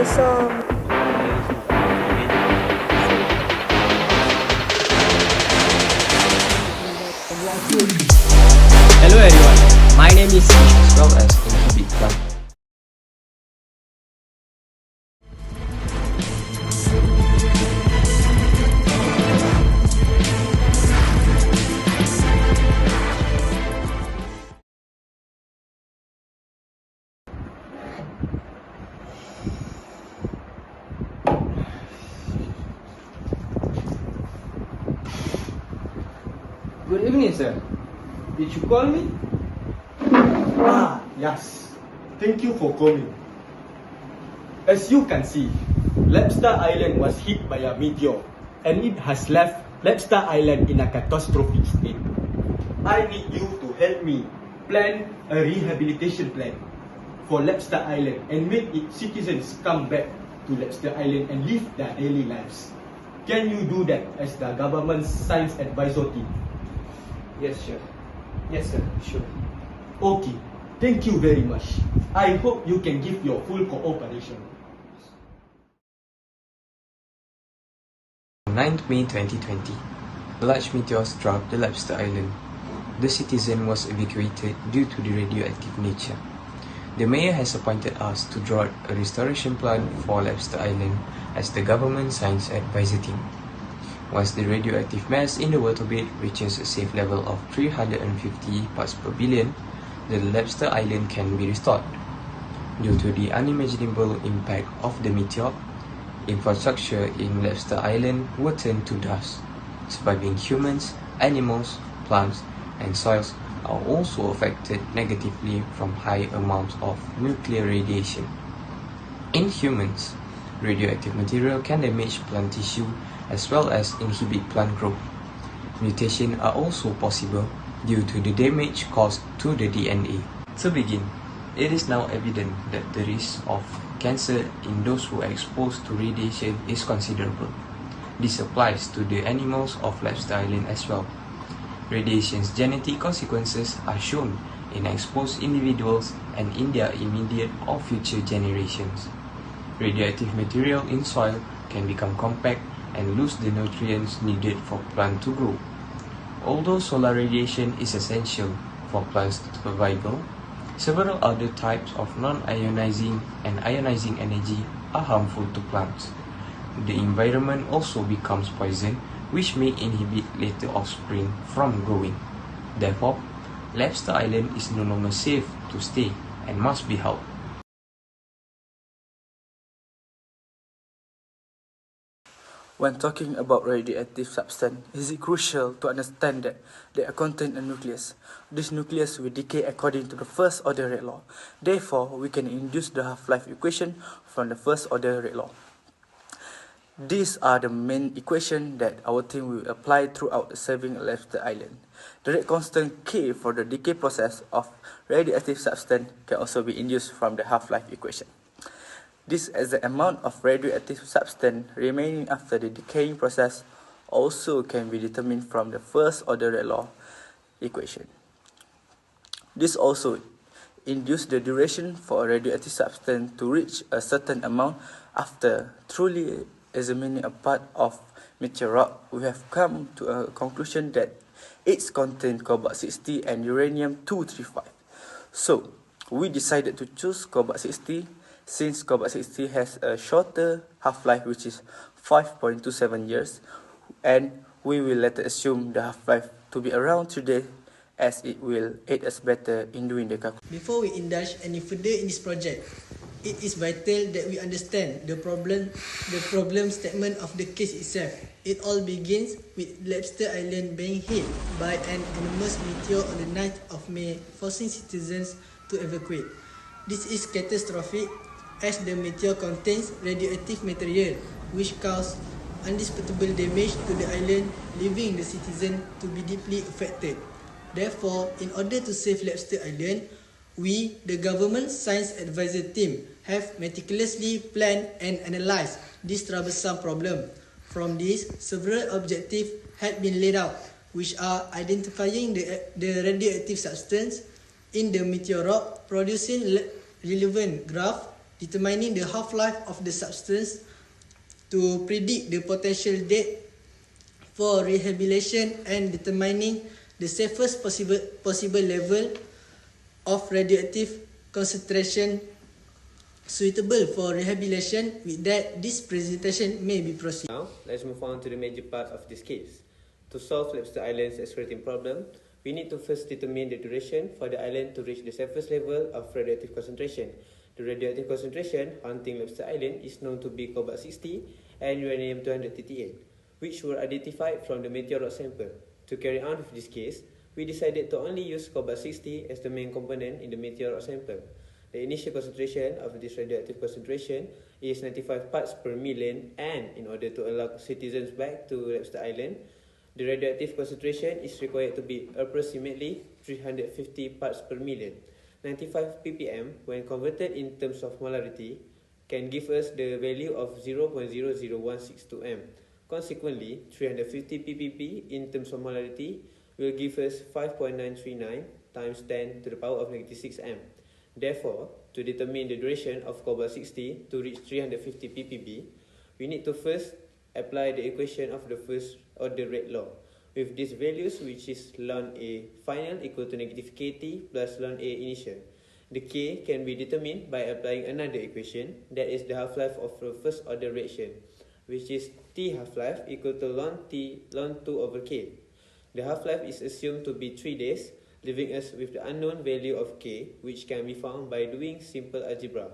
so Hello everyone, my name is Ish as well as Inhibit Club. Good evening, sir. Did you call me? Yes. Thank you for calling. As you can see, Labster Island was hit by a meteor and it has left Labster Island in a catastrophic state. I need you to help me plan a rehabilitation plan for Labster Island and make its citizens come back to Labster Island and live their daily lives. Can you do that as the government's science advisor team? Yes, sure. Yes, sir. Sure. Okay, thank you very much. I hope you can give your full cooperation. On 9th May 2020, a large meteor struck the Labster Island. The citizen was evacuated due to the radioactive nature. The mayor has appointed us to draw a restoration plan for Labster Island as the government science advisor team. Once the radioactive mass in the waterbed reaches a safe level of 350 parts per billion, the Labster Island can be restored. Due to the unimaginable impact of the meteor, infrastructure in Labster Island will turn to dust. Surviving humans, animals, plants, and soils are also affected negatively from high amounts of nuclear radiation. In humans, radioactive material can damage plant tissue as well as inhibit plant growth. Mutations are also possible due to the damage caused to the DNA. To begin, it is now evident that the risk of cancer in those who are exposed to radiation is considerable. This applies to the animals of Labster Island as well. Radiation's genetic consequences are shown in exposed individuals and in their immediate or future generations. Radioactive material in soil can become compact and lose the nutrients needed for plants to grow. Although solar radiation is essential for plants survival, several other types of non-ionizing and ionizing energy are harmful to plants. The environment also becomes poison, which may inhibit later offspring from growing. Therefore, Labster Island is no longer safe to stay and must be helped. When talking about radioactive substance, it is crucial to understand that they contain a nucleus. This nucleus will decay according to the first order rate law. Therefore, we can induce the half-life equation from the first order rate law. These are the main equations that our team will apply throughout saving Labster Island. The rate constant K for the decay process of radioactive substance can also be induced from the half-life equation. This is the amount of radioactive substance remaining after the decaying process also can be determined from the first order rate law equation. This also induces the duration for a radioactive substance to reach a certain amount. After truly examining a part of meteor rock, we have come to a conclusion that it contains cobalt-60 and uranium-235. So, we decided to choose cobalt-60 since cobalt-60 has a shorter half-life, which is 5.27 years, and we will later assume the half-life to be around 3 days as it will aid us better in doing the calculation. Before we indulge any further in this project, it is vital that we understand the problem statement of the case itself. It all begins with Labster Island being hit by an enormous meteor on the 9th of May, forcing citizens to evacuate. This is catastrophic as the meteor contains radioactive material which cause undisputable damage to the island, leaving the citizen to be deeply affected. Therefore, in order to save Labster Island, we, the government science advisor team, have meticulously planned and analysed this troublesome problem. From this, several objectives had been laid out, which are identifying the radioactive substance in the meteor rock, producing relevant graph, determining the half-life of the substance to predict the potential date for rehabilitation, and determining the safest possible level of radioactive concentration suitable for rehabilitation. With that, this presentation may be proceeded. Now, let's move on to the major part of this case. To solve Lobster Island's explorating problem, we need to first determine the duration for the island to reach the safest level of radioactive concentration. The radioactive concentration haunting Lobster Island is known to be cobalt-60 and uranium-238, which were identified from the meteor rock sample. To carry on with this case, we decided to only use cobalt-60 as the main component in the meteor rock sample. The initial concentration of this radioactive concentration is 95 parts per million, and in order to allow citizens back to Lobster Island, the radioactive concentration is required to be approximately 350 parts per million. 95 ppm, when converted in terms of molarity, can give us the value of 0.00162 m. Consequently, 350 ppb in terms of molarity will give us 5.939 times 10 to the power of negative 6 m. Therefore, to determine the duration of cobalt-60 to reach 350 ppb, we need to first apply the equation of the first order rate law. With these values, which is ln A final equal to negative kT plus ln A initial. The K can be determined by applying another equation, that is the half-life of the first order reaction, which is T half-life equal to ln 2 over K. The half-life is assumed to be 3 days, leaving us with the unknown value of K, which can be found by doing simple algebra.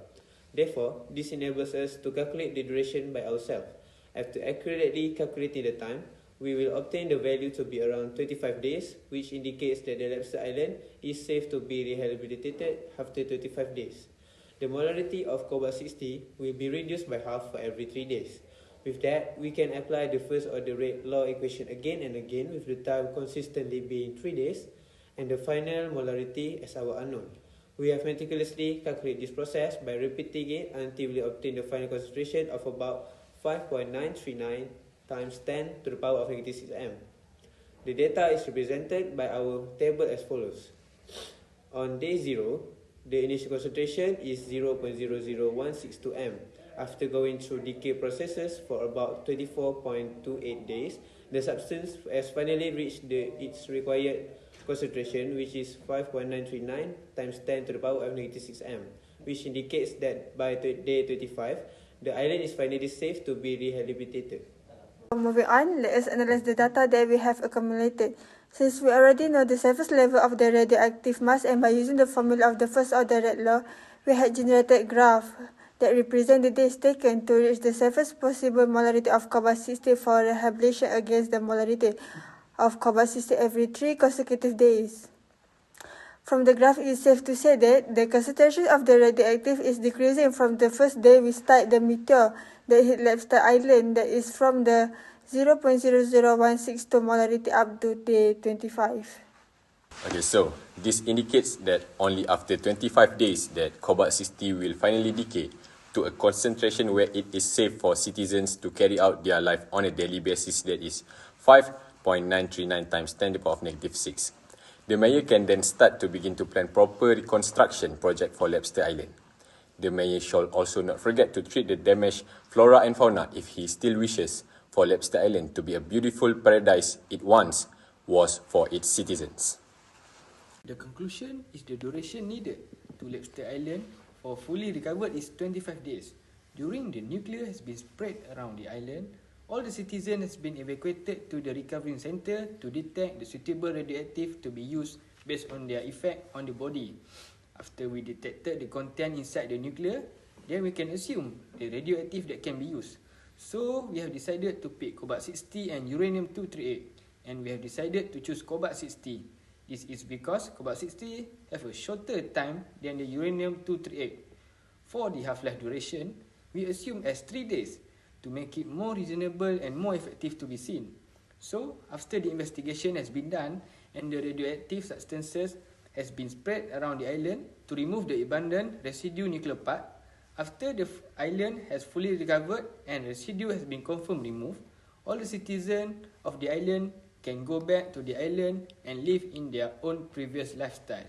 Therefore, this enables us to calculate the duration by ourselves. After accurately calculating the time, we will obtain the value to be around 25 days, which indicates that the Lobster Island is safe to be rehabilitated after 25 days. The molarity of cobalt-60 will be reduced by half for every 3 days. With that, we can apply the first order rate law equation again and again, with the time consistently being 3 days, and the final molarity as our unknown. We have meticulously calculated this process by repeating it until we obtain the final concentration of about 5.939 times 10 to the power of negative 6 m. The data is represented by our table as follows. On day 0, the initial concentration is 0.00162 m. After going through decay processes for about 24.28 days, the substance has finally reached its required concentration, which is 5.939 times 10 to the power of negative 6 m, which indicates that by day 25, the island is finally safe to be rehabilitated. Moving on, let us analyze the data that we have accumulated. Since we already know the safest level of the radioactive mass, and by using the formula of the first order rate law, we had generated graph that represent the days taken to reach the safest possible molarity of cobalt-60 for rehabilitation against the molarity of cobalt-60 every 3 consecutive days. From the graph, it is safe to say that the concentration of the radioactive is decreasing from the first day we start the meteor that hit Lobster Island, that is from the 0.00162 molarity up to day 25. Okay, so this indicates that only after 25 days that cobalt-60 will finally decay to a concentration where it is safe for citizens to carry out their life on a daily basis, that is 5.939 times 10 to the power of negative 6. The mayor can then start to begin to plan proper reconstruction project for Lobster Island. The mayor shall also not forget to treat the damaged flora and fauna if he still wishes for Lobster Island to be a beautiful paradise it once was for its citizens. The conclusion is the duration needed to Lobster Island for fully recovered is 25 days. During the nuclear has been spread around the island, all the citizens has been evacuated to the recovering center to detect the suitable radioactive to be used based on their effect on the body. After we detected the content inside the nuclear, then we can assume the radioactive that can be used. So we have decided to pick cobalt-60 and uranium-238, and we have decided to choose cobalt-60. This is because cobalt-60 have a shorter time than the uranium-238. For the half-life duration, we assume as 3 days to make it more reasonable and more effective to be seen. So, after the investigation has been done and the radioactive substances has been spread around the island to remove the abundant residue nuclear part, after the island has fully recovered and residue has been confirmed removed, all the citizens of the island can go back to the island and live in their own previous lifestyle.